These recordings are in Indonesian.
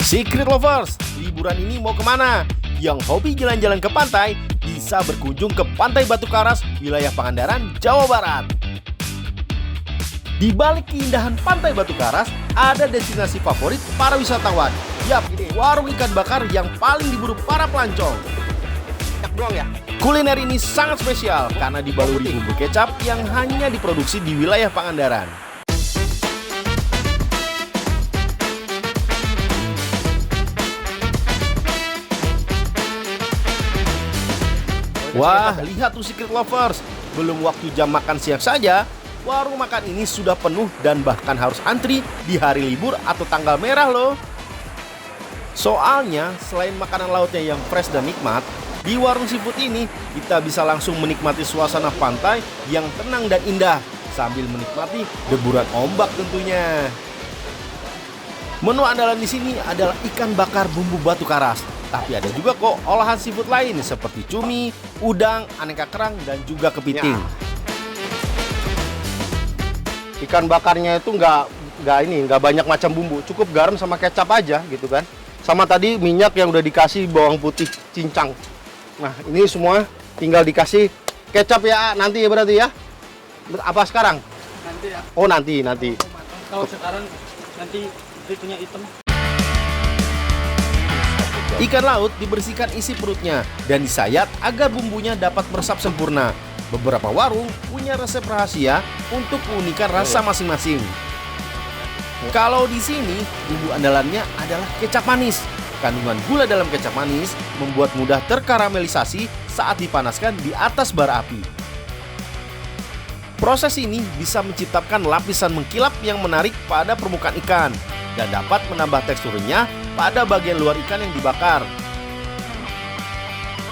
Secret Lovers, liburan ini mau kemana? Yang hobi jalan-jalan ke pantai, bisa berkunjung ke Pantai Batu Karas, wilayah Pangandaran, Jawa Barat. Di balik keindahan Pantai Batu Karas, ada destinasi favorit para wisatawan. Yap, warung ikan bakar yang paling diburu para pelancong. Kuliner ini sangat spesial karena dibaluri bumbu kecap yang hanya diproduksi di wilayah Pangandaran. Wah, lihat tuh Secret Lovers, belum waktu jam makan siang saja, warung makan ini sudah penuh dan bahkan harus antri di hari libur atau tanggal merah loh. Soalnya, selain makanan lautnya yang fresh dan nikmat, di warung seafood ini kita bisa langsung menikmati suasana pantai yang tenang dan indah sambil menikmati deburan ombak tentunya. Menu andalan di sini adalah ikan bakar bumbu batu karas. Tapi ada juga kok olahan seafood lain seperti cumi, udang, aneka kerang, dan juga kepiting. Ikan bakarnya itu nggak banyak macam bumbu, cukup garam sama kecap aja gitu kan. Sama tadi minyak yang udah dikasih bawang putih cincang. Nah ini semua tinggal dikasih kecap ya nanti ya berarti ya. Apa sekarang? Nanti ya. Oh nanti. Kalau sekarang nanti itunya hitam. Ikan laut dibersihkan isi perutnya dan disayat agar bumbunya dapat meresap sempurna. Beberapa warung punya resep rahasia untuk keunikan rasa masing-masing. Kalau di sini, bumbu andalannya adalah kecap manis. Kandungan gula dalam kecap manis membuat mudah terkaramelisasi saat dipanaskan di atas bara api. Proses ini bisa menciptakan lapisan mengkilap yang menarik pada permukaan ikan dan dapat menambah teksturnya pada bagian luar ikan yang dibakar.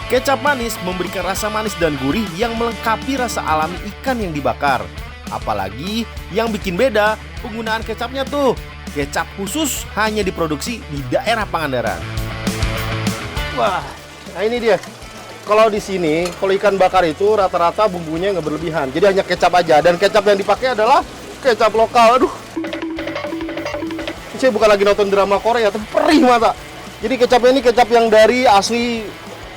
Kecap manis memberikan rasa manis dan gurih yang melengkapi rasa alami ikan yang dibakar. Apalagi yang bikin beda penggunaan kecapnya tuh. Kecap khusus hanya diproduksi di daerah Pangandaran. Wah, nah ini dia. Kalau di sini, kalau ikan bakar itu rata-rata bumbunya nggak berlebihan. Jadi hanya kecap aja. Dan kecap yang dipakai adalah kecap lokal. Aduh. Saya bukan lagi nonton drama Korea, tapi perih mata. Jadi kecapnya ini kecap yang dari asli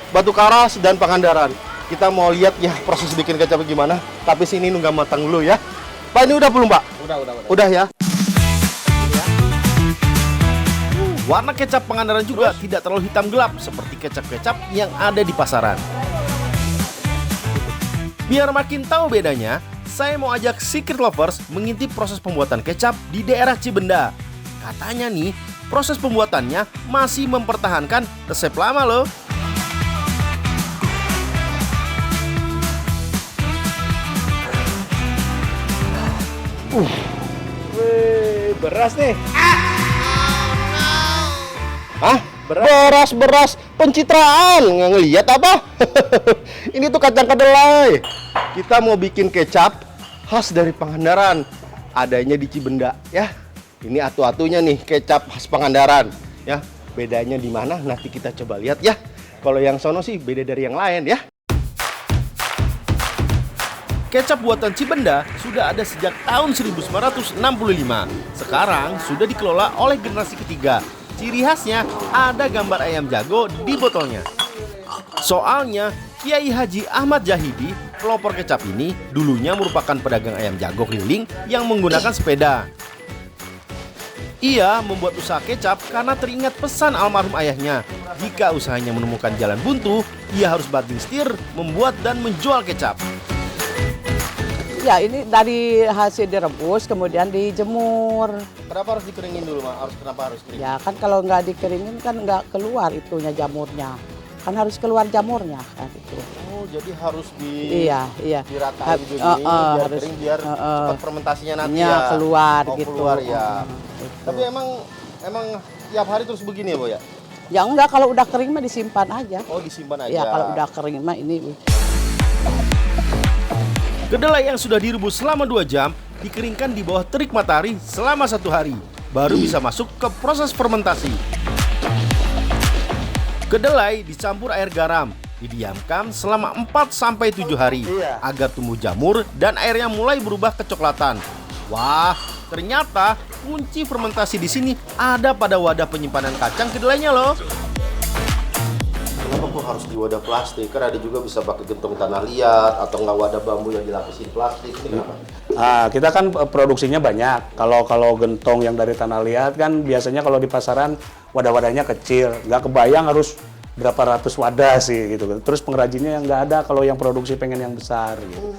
Batu Karas dan Pangandaran. Kita mau lihat ya proses bikin kecapnya gimana. Tapi sini nunggu matang dulu ya. Pak ini udah belum Pak? Udah ya. Warna kecap Pangandaran juga tidak terlalu hitam gelap seperti kecap-kecap yang ada di pasaran. Biar makin tahu bedanya, saya mau ajak Secret Lovers mengintip proses pembuatan kecap di daerah Cibenda. Katanya nih, proses pembuatannya masih mempertahankan resep lama loh. Beras nih. Hah? Beras pencitraan. Nggak ngeliat apa? Ini tuh kacang kedelai. Kita mau bikin kecap khas dari Pangandaran. Adanya di Cibenda ya. Ini atu-atunya nih kecap khas Pangandaran ya. Bedanya di mana? Nanti kita coba lihat ya. Kalau yang sono sih beda dari yang lain ya. Kecap buatan Cibenda sudah ada sejak tahun 1965. Sekarang sudah dikelola oleh generasi ketiga. Ciri khasnya ada gambar ayam jago di botolnya. Soalnya Kiai Haji Ahmad Jahidi, pelopor kecap ini dulunya merupakan pedagang ayam jago keliling yang menggunakan sepeda. Ia membuat usaha kecap karena teringat pesan almarhum ayahnya. Jika usahanya menemukan jalan buntu, ia harus banting setir, membuat dan menjual kecap. Ya ini dari hasil direbus kemudian dijemur. Kenapa harus dikeringin dulu, Mak? Kenapa harus kering? Ya kan kalau nggak dikeringin kan nggak keluar itunya jamurnya. Kan harus keluar jamurnya kan itu. Oh, jadi harus Iya. diratain dulu biar harus, kering biar cepat fermentasinya nanti ya. Keluar oh, gitu. keluar ya. Gitu. Tapi emang tiap hari terus begini ya, Bu ya? Ya enggak, kalau udah kering mah disimpan aja. Oh, disimpan aja. Ya kalau udah kering mah ini. Kedelai yang sudah direbus selama 2 jam dikeringkan di bawah terik matahari selama 1 hari. Baru bisa masuk ke proses fermentasi. Kedelai dicampur air garam, didiamkan selama 4-7 hari agar tumbuh jamur dan airnya mulai berubah kecoklatan. Wah, ternyata kunci fermentasi di sini ada pada wadah penyimpanan kacang kedelainya loh. Kenapa kok harus di wadah plastik? Kan ada juga bisa pakai gentong tanah liat atau nggak wadah bambu yang dilapisin plastik. Ini kenapa? Kita kan produksinya banyak. Kalau gentong yang dari tanah liat kan biasanya kalau di pasaran wadah-wadahnya kecil, nggak kebayang harus berapa ratus wadah sih gitu. Terus pengrajinnya yang nggak ada kalau yang produksi pengen yang besar gitu.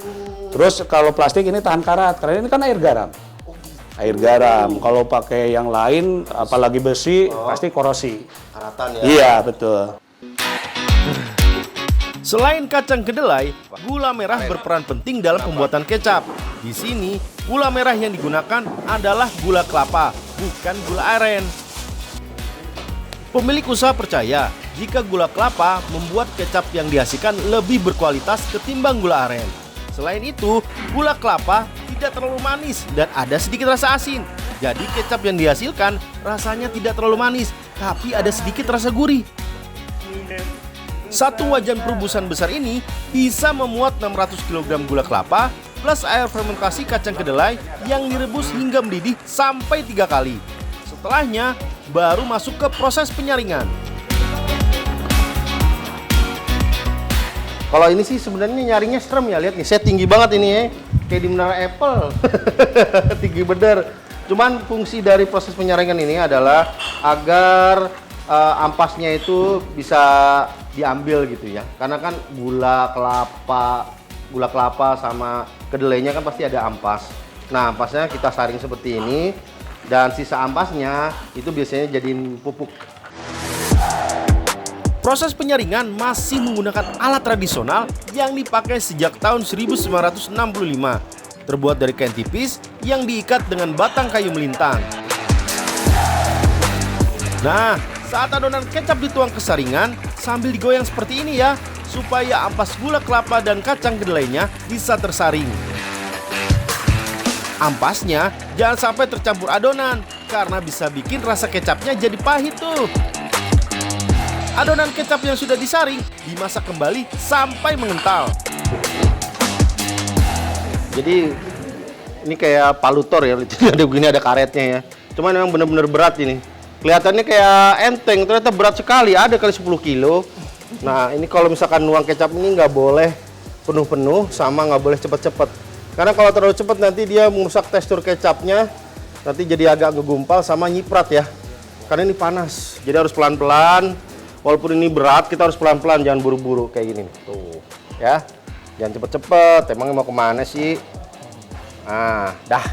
Terus kalau plastik ini tahan karat, karena ini kan air garam. Air garam. Kalau pakai yang lain, apalagi besi, pasti korosi. Karatan ya? Iya betul. Selain kacang kedelai, gula merah berperan penting dalam pembuatan kecap. Di sini, gula merah yang digunakan adalah gula kelapa, bukan gula aren. Pemilik usaha percaya jika gula kelapa membuat kecap yang dihasilkan lebih berkualitas ketimbang gula aren. Selain itu, gula kelapa tidak terlalu manis dan ada sedikit rasa asin. Jadi kecap yang dihasilkan rasanya tidak terlalu manis, tapi ada sedikit rasa gurih. Satu wajan perebusan besar ini bisa memuat 600 kg gula kelapa plus air fermentasi kacang kedelai yang direbus hingga mendidih sampai 3 kali. Setelahnya baru masuk ke proses penyaringan. Kalau ini sih sebenarnya nyaringnya serem ya, lihat nih, saya tinggi banget ini ya, kayak di menara Apple, tinggi bener. Cuman fungsi dari proses penyaringan ini adalah agar ampasnya itu bisa diambil gitu ya, karena kan gula kelapa sama kedelainya kan pasti ada ampas. Nah, ampasnya kita saring seperti ini dan sisa ampasnya itu biasanya jadiin pupuk. Proses penyaringan masih menggunakan alat tradisional yang dipakai sejak tahun 1965. Terbuat dari kain tipis yang diikat dengan batang kayu melintang. Nah, saat adonan kecap dituang ke saringan, sambil digoyang seperti ini ya, supaya ampas gula kelapa dan kacang kedelainya bisa tersaring. Ampasnya jangan sampai tercampur adonan, karena bisa bikin rasa kecapnya jadi pahit tuh. Adonan kecap yang sudah disaring dimasak kembali sampai mengental. Jadi ini kayak palutor ya, ada begini, ada karetnya ya. Cuman memang benar-benar berat ini. Kelihatannya kayak enteng, ternyata berat sekali, ada kali 10 kilo. Nah, ini kalau misalkan nuang kecap ini nggak boleh penuh-penuh, sama nggak boleh cepet-cepet. Karena kalau terlalu cepet nanti dia merusak tekstur kecapnya, nanti jadi agak ngegumpal sama nyiprat ya. Karena ini panas, jadi harus pelan-pelan. Walaupun ini berat, kita harus pelan-pelan, jangan buru-buru kayak gini. Tuh, ya. Jangan cepet-cepet, emang mau kemana sih? Nah, dah.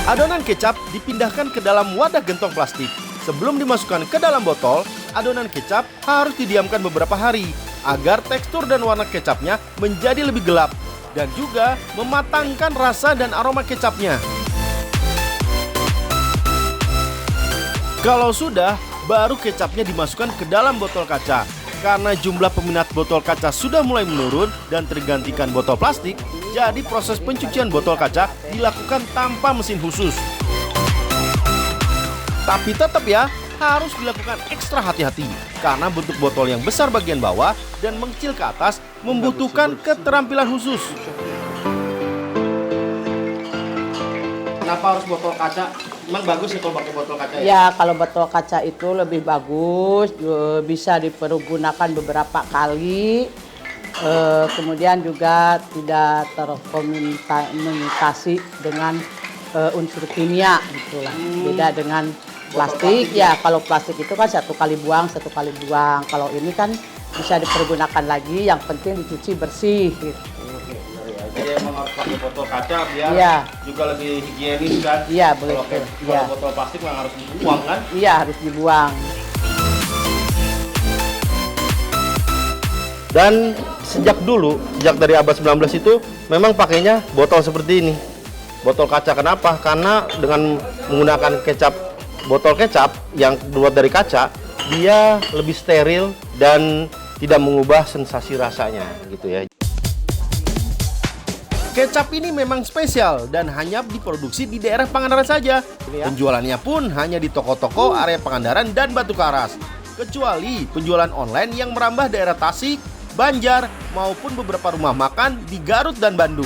Adonan kecap dipindahkan ke dalam wadah gentong plastik. Sebelum dimasukkan ke dalam botol, adonan kecap harus didiamkan beberapa hari agar tekstur dan warna kecapnya menjadi lebih gelap dan juga mematangkan rasa dan aroma kecapnya. Kalau sudah, baru kecapnya dimasukkan ke dalam botol kaca. Karena jumlah peminat botol kaca sudah mulai menurun dan tergantikan botol plastik, jadi proses pencucian botol kaca dilakukan tanpa mesin khusus. Tapi tetap ya, harus dilakukan ekstra hati-hati karena bentuk botol yang besar bagian bawah dan mengecil ke atas membutuhkan keterampilan khusus. Kenapa harus botol kaca? Emang bagus ya kalau pakai botol kaca ya? Ya, kalau botol kaca itu lebih bagus, bisa dipergunakan beberapa kali. Kemudian juga tidak terkomunikasi dengan unsur kimia gitulah. Beda dengan plastik ya, kalau plastik itu kan satu kali buang. Kalau ini kan bisa dipergunakan lagi, yang penting dicuci bersih gitu. Jadi emang harus pakai botol kaca biar juga lebih higienis kan? Iya, betul. Kalau botol plastik memang harus dibuang kan? Iya, harus dibuang. Dan sejak dari abad 19 itu memang pakainya botol seperti ini. Botol kaca, kenapa? Karena dengan menggunakan botol kecap yang terbuat dari kaca, dia lebih steril dan tidak mengubah sensasi rasanya gitu ya. Kecap ini memang spesial dan hanya diproduksi di daerah Pangandaran saja. Penjualannya pun hanya di toko-toko area Pangandaran dan Batu Karas. Kecuali penjualan online yang merambah daerah Tasik, Banjar, maupun beberapa rumah makan di Garut dan Bandung.